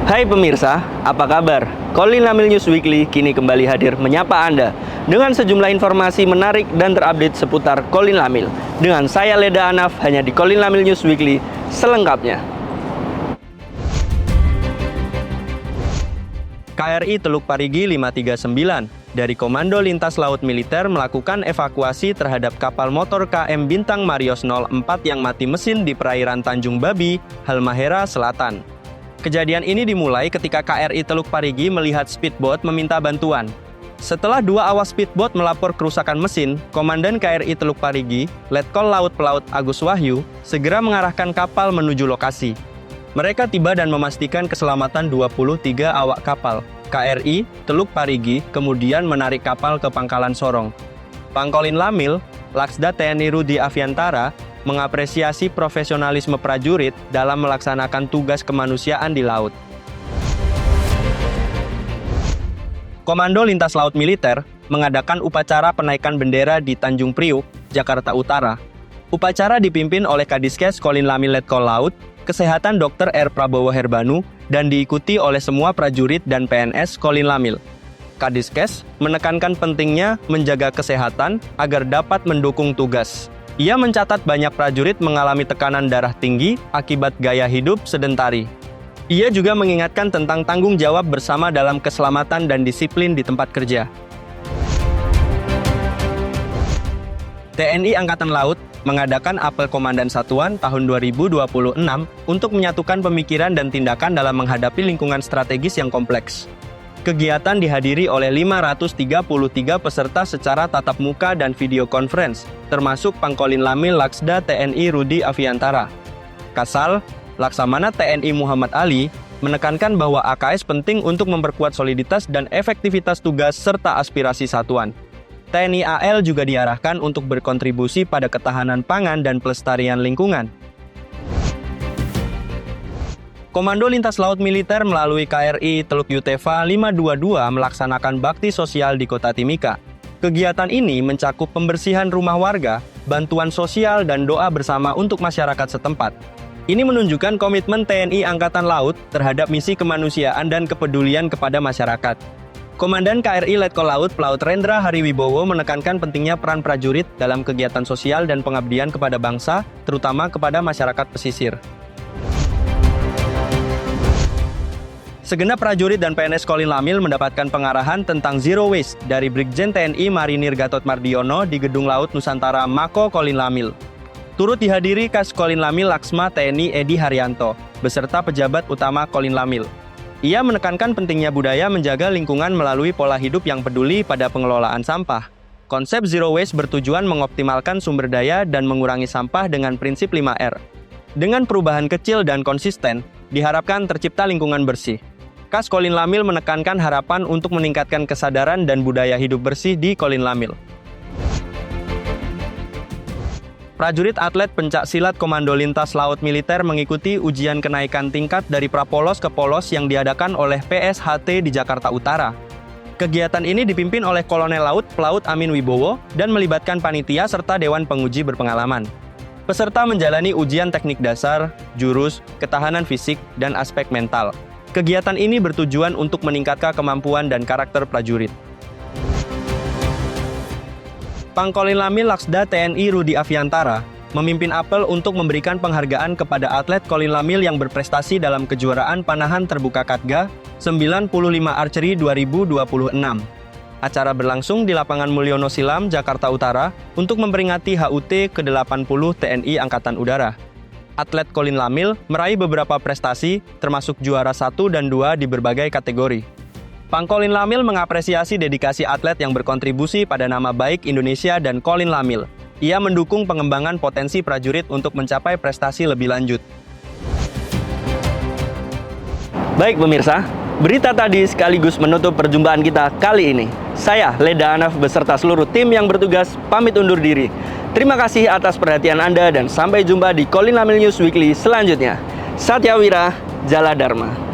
Hai pemirsa, apa kabar? Kolin Lamil News Weekly kini kembali hadir menyapa Anda dengan sejumlah informasi menarik dan terupdate seputar Kolin Lamil. Dengan saya Leda Anaf hanya di Kolin Lamil News Weekly selengkapnya. KRI Teluk Parigi 539 dari Komando Lintas Laut Militer melakukan evakuasi terhadap kapal motor KM Bintang Marios 04 yang mati mesin di perairan Tanjung Babi, Halmahera Selatan. Kejadian ini dimulai ketika KRI Teluk Parigi melihat speedboat meminta bantuan. Setelah dua awas speedboat melapor kerusakan mesin, Komandan KRI Teluk Parigi, Letkol Laut Pelaut Agus Wahyu, segera mengarahkan kapal menuju lokasi. Mereka tiba dan memastikan keselamatan 23 awak kapal. KRI Teluk Parigi kemudian menarik kapal ke Pangkalan Sorong. Pangkolin Lamil, Laksda TNI Rudi Aviantara, mengapresiasi profesionalisme prajurit dalam melaksanakan tugas kemanusiaan di laut. Komando Lintas Laut Militer mengadakan upacara penaikan bendera di Tanjung Priuk, Jakarta Utara. Upacara dipimpin oleh Kadiskes Kolin Lamil Letkol Laut, Kesehatan Dr. R. Prabowo Herbanu, dan diikuti oleh semua prajurit dan PNS Kolin Lamil. Kadiskes menekankan pentingnya menjaga kesehatan agar dapat mendukung tugas. Ia mencatat banyak prajurit mengalami tekanan darah tinggi akibat gaya hidup sedentari. Ia juga mengingatkan tentang tanggung jawab bersama dalam keselamatan dan disiplin di tempat kerja. TNI Angkatan Laut mengadakan apel Komandan Satuan tahun 2026 untuk menyatukan pemikiran dan tindakan dalam menghadapi lingkungan strategis yang kompleks. Kegiatan dihadiri oleh 533 peserta secara tatap muka dan video conference, termasuk Pangkolin Lamil Laksda TNI Rudi Aviantara. Kasal, Laksamana TNI Muhammad Ali, menekankan bahwa AKS penting untuk memperkuat soliditas dan efektivitas tugas serta aspirasi satuan. TNI AL juga diarahkan untuk berkontribusi pada ketahanan pangan dan pelestarian lingkungan. Komando Lintas Laut Militer melalui KRI Teluk Yutefa 522 melaksanakan bakti sosial di Kota Timika. Kegiatan ini mencakup pembersihan rumah warga, bantuan sosial, dan doa bersama untuk masyarakat setempat. Ini menunjukkan komitmen TNI Angkatan Laut terhadap misi kemanusiaan dan kepedulian kepada masyarakat. Komandan KRI Letkol Laut Pelaut Rendra Hariwibowo menekankan pentingnya peran prajurit dalam kegiatan sosial dan pengabdian kepada bangsa, terutama kepada masyarakat pesisir. Segenap prajurit dan PNS Kolin Lamil mendapatkan pengarahan tentang Zero Waste dari Brigjen TNI Marinir Gatot Mardiono di Gedung Laut Nusantara Mako Kolin Lamil. Turut dihadiri Kas Kolin Lamil Laksma TNI Edi Haryanto, beserta pejabat utama Kolin Lamil. Ia menekankan pentingnya budaya menjaga lingkungan melalui pola hidup yang peduli pada pengelolaan sampah. Konsep Zero Waste bertujuan mengoptimalkan sumber daya dan mengurangi sampah dengan prinsip 5R. Dengan perubahan kecil dan konsisten, diharapkan tercipta lingkungan bersih. Kas Kolin Lamil menekankan harapan untuk meningkatkan kesadaran dan budaya hidup bersih di Kolin Lamil. Prajurit atlet pencak silat Komando Lintas Laut Militer mengikuti ujian kenaikan tingkat dari Prapolos ke Polos yang diadakan oleh PSHT di Jakarta Utara. Kegiatan ini dipimpin oleh Kolonel Laut Pelaut Amin Wibowo dan melibatkan panitia serta Dewan Penguji berpengalaman. Peserta menjalani ujian teknik dasar, jurus, ketahanan fisik, dan aspek mental. Kegiatan ini bertujuan untuk meningkatkan kemampuan dan karakter prajurit. Pangkolin Lamil Laksda TNI Rudi Aviantara memimpin apel untuk memberikan penghargaan kepada atlet Kolin Lamil yang berprestasi dalam kejuaraan panahan terbuka Katga 95 Archery 2026. Acara berlangsung di Lapangan Mulyono Silam, Jakarta Utara untuk memperingati HUT ke-80 TNI Angkatan Udara. Atlet Kolin Lamil meraih beberapa prestasi, termasuk juara 1 dan 2 di berbagai kategori. Pangkolin Lamil mengapresiasi dedikasi atlet yang berkontribusi pada nama baik Indonesia dan Kolin Lamil. Ia mendukung pengembangan potensi prajurit untuk mencapai prestasi lebih lanjut. Baik pemirsa, berita tadi sekaligus menutup perjumpaan kita kali ini. Saya, Leda Anaf, beserta seluruh tim yang bertugas, pamit undur diri. Terima kasih atas perhatian Anda dan sampai jumpa di Kolin Lamil News Weekly selanjutnya. Satya Wira, Jala Dharma.